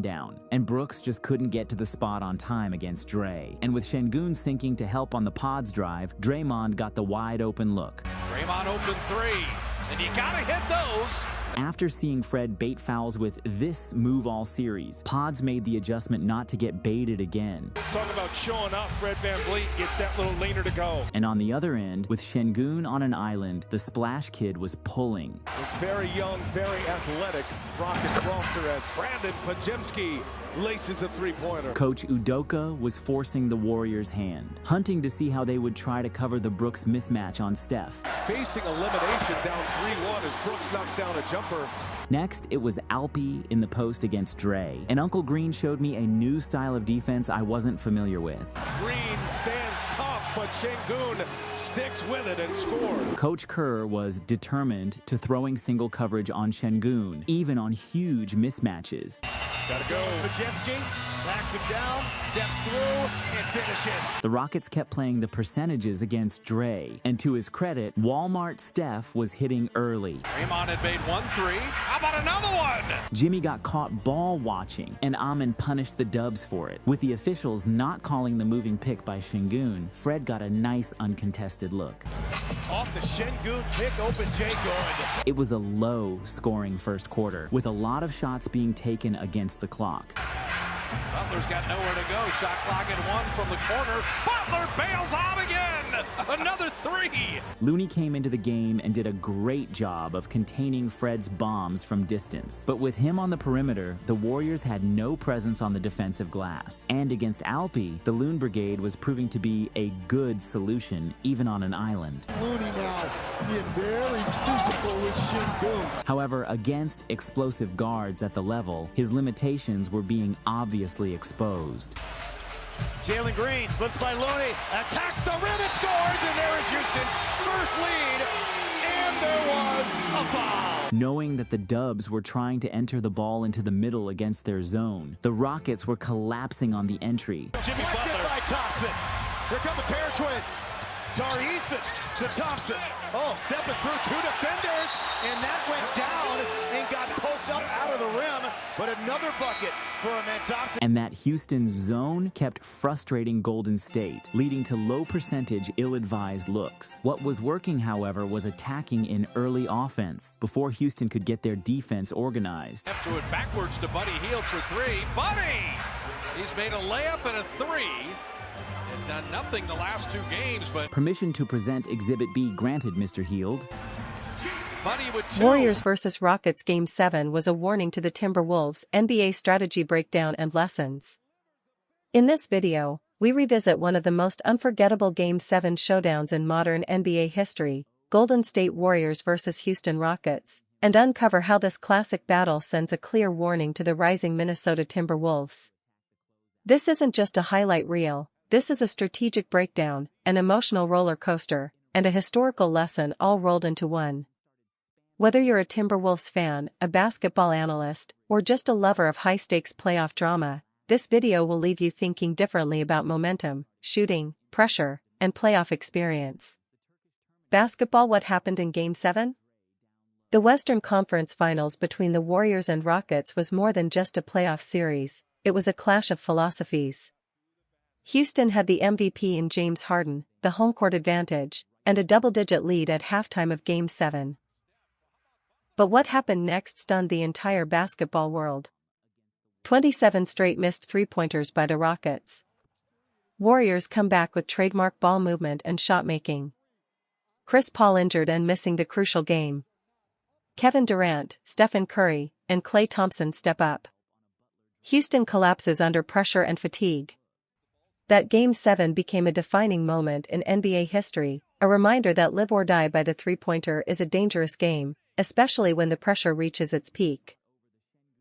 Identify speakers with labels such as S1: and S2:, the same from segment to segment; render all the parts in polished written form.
S1: down, and Brooks just couldn't get to the spot on time against Dre. And with Şengün sinking to help on the Pods drive, Draymond got the wide open look.
S2: Draymond open three, and you gotta hit those.
S1: After seeing Fred bait fouls with this move all series, Pods made the adjustment not to get baited again.
S2: Talk about showing up, Fred VanVleet gets that little leaner to go.
S1: And on the other end, with Şengün on an island, the Splash Kid was pulling.
S2: This very young, very athletic Rockets roster as Brandon Podziemski laces a three-pointer.
S1: Coach Udoka was forcing the Warriors' hand, hunting to see how they would try to cover the Brooks mismatch on Steph.
S2: Facing elimination down 3-1 as Brooks knocks down a jumper.
S1: Next, it was Alpi in the post against Dre, and Uncle Green showed me a new style of defense I wasn't familiar with.
S2: Green stands tough, but Şengün sticks with it and scores.
S1: Coach Kerr was determined to throwing single coverage on Şengün, even on huge mismatches.
S2: Gotta go. Podziemski backs him down, steps through, and finishes.
S1: The Rockets kept playing the percentages against Dre, and to his credit, Walmart Steph was hitting early.
S2: Draymond had made 1-3. How about another one?
S1: Jimmy got caught ball watching, and Amin punished the Dubs for it. With the officials not calling the moving pick by Şengün, Fred got a nice uncontested look.
S2: Off the Şengün pick, open Jay Good.
S1: It was a low-scoring first quarter, with a lot of shots being taken against the clock.
S2: Butler's got nowhere to go. Shot clock at 1 from the corner. Butler bails out again. Another three.
S1: Looney came into the game and did a great job of containing Fred's bombs from distance. But with him on the perimeter, the Warriors had no presence on the defensive glass. And against Alpi, the Loon Brigade was proving to be a good solution, even on an island.
S3: Looney now being very physical with Şengün.
S1: However, against explosive guards at the level, his limitations were being obviously exposed.
S2: Jalen Green slips by Looney, attacks the rim and scores, and there is Houston's first lead, and there was a foul.
S1: Knowing that the Dubs were trying to enter the ball into the middle against their zone, the Rockets were collapsing on the entry.
S2: Jimmy Butler by Thompson. Here come the Terror Twins. Tari Eason to Thompson. Oh, stepping through two defenders, and that went down and got poked up out of the rim, but another bucket for Amen Thompson.
S1: And that Houston zone kept frustrating Golden State, leading to low-percentage, ill-advised looks. What was working, however, was attacking in early offense before Houston could get their defense organized.
S2: Steph threw it backwards to Buddy Hield for three. Buddy! He's made a layup and a three. And done nothing the last two games, but
S1: Permission to present Exhibit B granted, Mr. Hield.
S2: Buddy with two.
S4: Warriors vs. Rockets Game 7 was a warning to the Timberwolves' NBA strategy breakdown and lessons. In this video, we revisit one of the most unforgettable Game 7 showdowns in modern NBA history, Golden State Warriors vs. Houston Rockets, and uncover how this classic battle sends a clear warning to the rising Minnesota Timberwolves. This isn't just a highlight reel. This is a strategic breakdown, an emotional roller coaster, and a historical lesson all rolled into one. Whether you're a Timberwolves fan, a basketball analyst, or just a lover of high-stakes playoff drama, this video will leave you thinking differently about momentum, shooting, pressure, and playoff experience. Basketball: what happened in Game 7? The Western Conference Finals between the Warriors and Rockets was more than just a playoff series, it was a clash of philosophies. Houston had the MVP in James Harden, the home court advantage, and a double-digit lead at halftime of Game 7. But what happened next stunned the entire basketball world. 27 straight missed three-pointers by the Rockets. Warriors come back with trademark ball movement and shot-making. Chris Paul injured and missing the crucial game. Kevin Durant, Stephen Curry, and Klay Thompson step up. Houston collapses under pressure and fatigue. That Game 7 became a defining moment in NBA history, a reminder that live or die by the three-pointer is a dangerous game, especially when the pressure reaches its peak.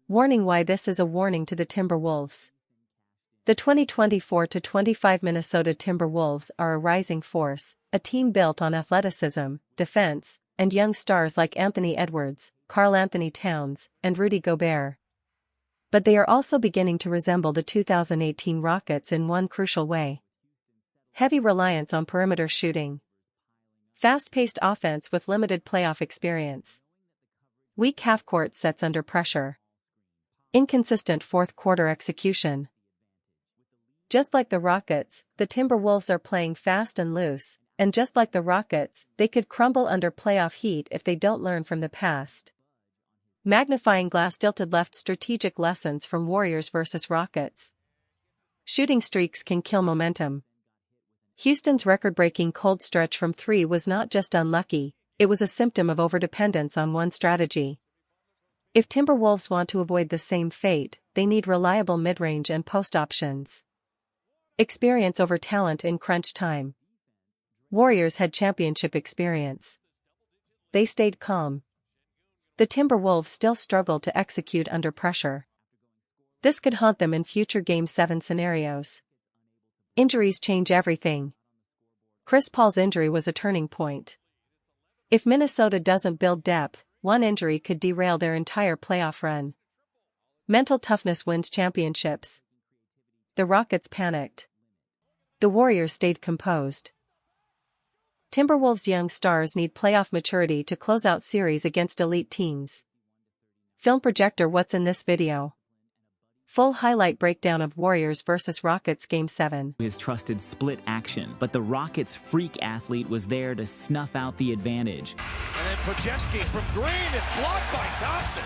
S4: Warning: why this is a warning to the Timberwolves. The 2024-25 Minnesota Timberwolves are a rising force, a team built on athleticism, defense, and young stars like Anthony Edwards, Karl Anthony Towns, and Rudy Gobert. But they are also beginning to resemble the 2018 Rockets in one crucial way. Heavy reliance on perimeter shooting. Fast-paced offense with limited playoff experience. Weak half-court sets under pressure. Inconsistent fourth-quarter execution. Just like the Rockets, the Timberwolves are playing fast and loose, and just like the Rockets, they could crumble under playoff heat if they don't learn from the past. Magnifying glass tilted left strategic lessons from Warriors vs. Rockets. Shooting streaks can kill momentum. Houston's record-breaking cold stretch from 3 was not just unlucky, it was a symptom of overdependence on one strategy. If Timberwolves want to avoid the same fate, they need reliable mid-range and post options. Experience over talent in crunch time. Warriors had championship experience. They stayed calm. The Timberwolves still struggled to execute under pressure. This could haunt them in future Game 7 scenarios. Injuries change everything. Chris Paul's injury was a turning point. If Minnesota doesn't build depth, one injury could derail their entire playoff run. Mental toughness wins championships. The Rockets panicked. The Warriors stayed composed. Timberwolves' young stars need playoff maturity to close out series against elite teams. Film projector, what's in this video? Full highlight breakdown of Warriors vs. Rockets Game 7.
S1: His trusted split action, but the Rockets' freak athlete was there to snuff out the advantage.
S2: And then Podziemski from Green is blocked by Thompson.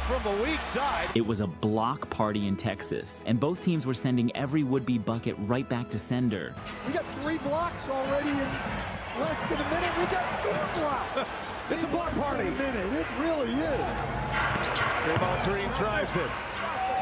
S2: From the weak side.
S1: It was a block party in Texas, and both teams were sending every would-be bucket right back to sender.
S3: We got 3 blocks already in less than a minute. We got 4 blocks.
S2: It's a block party.
S3: A minute. It really is.
S2: Draymond Green drives it.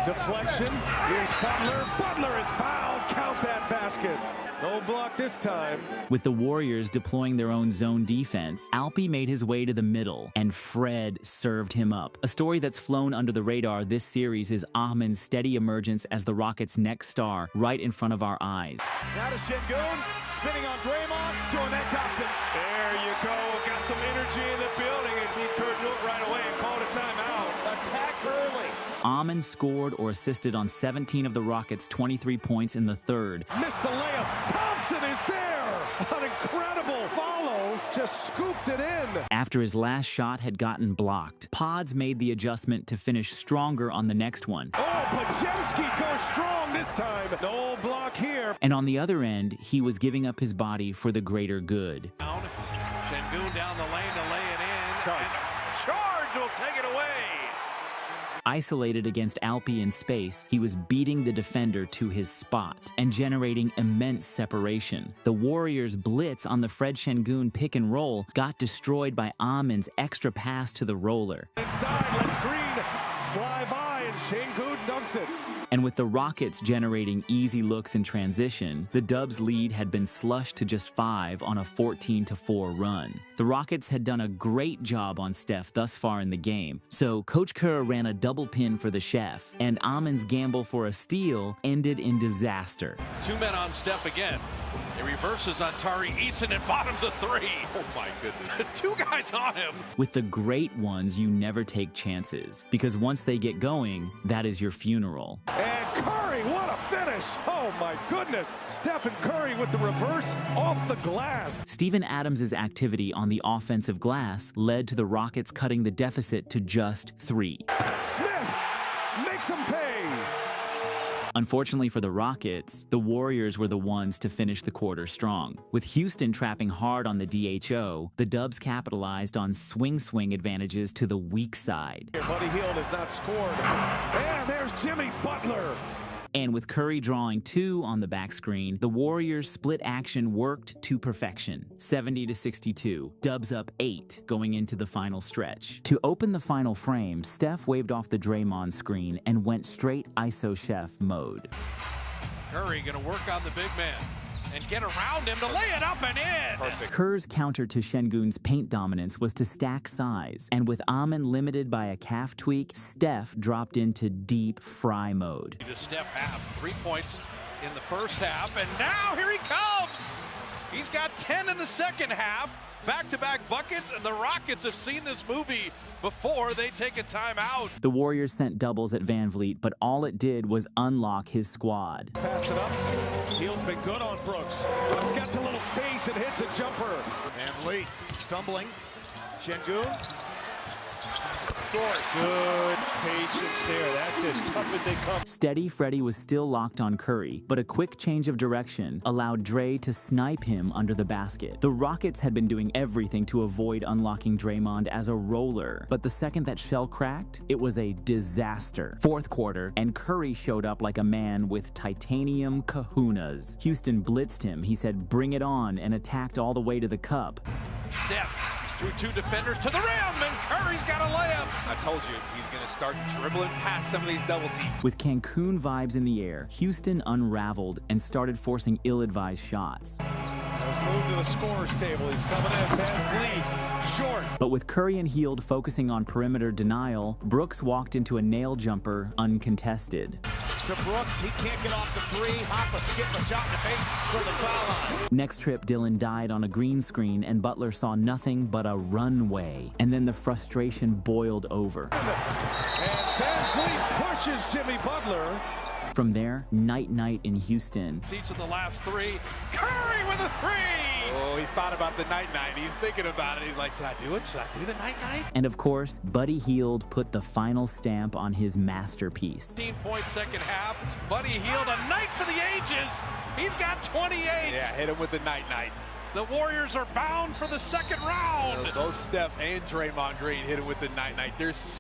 S2: Deflection. Here's Butler. Butler is fouled. Count that basket. No block this time.
S1: With the Warriors deploying their own zone defense, Alpi made his way to the middle, and Fred served him up. A story that's flown under the radar this series is Ahman's steady emergence as the Rockets' next star right in front of our eyes.
S2: Now to Şengün, spinning on Draymond, doing that Thompson. There you go. Got some energy in the building, and he turned to it right away and called a timeout. Attack early.
S1: Ahman scored or assisted on 17 of the Rockets' 23 points in the third.
S2: Missed the layup. Thompson is there. An incredible follow. Just scooped it in.
S1: After his last shot had gotten blocked, Pods made the adjustment to finish stronger on the next one.
S2: Oh, Podziemski goes strong this time. No block here.
S1: And on the other end, he was giving up his body for the greater good.
S2: Şengün down the lane to lay it in. Charge will take it away.
S1: Isolated against Alpi in space, he was beating the defender to his spot and generating immense separation. The Warriors' blitz on the Fred Şengün pick and roll got destroyed by Ahman's extra pass to the roller.
S2: Inside, lets Green fly by, and Şengün dunks it.
S1: And with the Rockets generating easy looks in transition, the Dubs' lead had been slushed to just 5 on a 14-4 run. The Rockets had done a great job on Steph thus far in the game, so Coach Kerr ran a double pin for the chef, and Ahman's gamble for a steal ended in disaster.
S5: 2 men on Steph again. He reverses on Tari Eason and bottoms a 3. Oh my goodness. 2 guys on him.
S1: With the great ones, you never take chances, because once they get going, that is your funeral.
S2: And Curry, what a finish! Oh my goodness! Stephen Curry with the reverse off the glass.
S1: Steven Adams' activity on the offensive glass led to the Rockets cutting the deficit to just 3.
S2: Smith makes him pay.
S1: Unfortunately for the Rockets, the Warriors were the ones to finish the quarter strong. With Houston trapping hard on the DHO, the Dubs capitalized on swing advantages to the weak side.
S2: Buddy Hield has not scored. And there's Jimmy Butler.
S1: And with Curry drawing 2 on the back screen, the Warriors' split action worked to perfection. 70-62, Dubs up 8 going into the final stretch. To open the final frame, Steph waved off the Draymond screen and went straight ISO chef mode.
S5: Curry going to work on the big man and get around him to lay it up and in.
S1: Perfect. Kerr's counter to Şengün's paint dominance was to stack size, and with Ahman limited by a calf tweak, Steph dropped into deep fry mode.
S5: Does Steph have 3 points in the first half, and now here he comes. He's got 10 in the second half. Back-to-back buckets, and the Rockets have seen this movie before. They take a timeout.
S1: The Warriors sent doubles at Van Vliet, but all it did was unlock his squad.
S2: Pass it up. Hield's been good on Brooks. Brooks gets a little space and hits a jumper. Van Vliet stumbling. Şengün. scores.
S6: Good patience there. That's as tough as they come.
S1: Steady Freddie was still locked on Curry, but a quick change of direction allowed Dre to snipe him under the basket. The Rockets had been doing everything to avoid unlocking Draymond as a roller, but the second that shell cracked, it was a disaster. Fourth quarter, and Curry showed up like a man with titanium kahunas. Houston blitzed him. He said, "Bring it on," and attacked all the way to the cup.
S5: Steph through two defenders to the rim, and Curry's got a layup.
S7: I told you, he's going to start dribbling past some of these double teams.
S1: With Cancun vibes in the air, Houston unraveled and started forcing ill-advised shots.
S6: Let's move to the scorer's table. He's coming in. Van Vliet, short.
S1: But with Curry and Hield focusing on perimeter denial, Brooks walked into a nail jumper uncontested.
S2: To Brooks, he can't get off the three. Hop a skip a shot to make for the foul line.
S1: Next trip, Dillon died on a green screen, and Butler saw nothing but a runway. And then the frustration boiled over.
S6: And Van Vliet pushes Jimmy Butler.
S1: From there, night-night in Houston.
S5: Each of the last three. Curry with a three!
S7: Oh, he thought about the night-night. He's thinking about it. He's like, should I do it? Should I do the night-night?
S1: And of course, Buddy Hield put the final stamp on his masterpiece.
S5: 15-point second half. Buddy Hield, a night for the ages. He's got 28.
S7: Yeah, hit him with the night-night.
S5: The Warriors are bound for the second round.
S7: Both Steph and Draymond Green hit him with the night-night. There's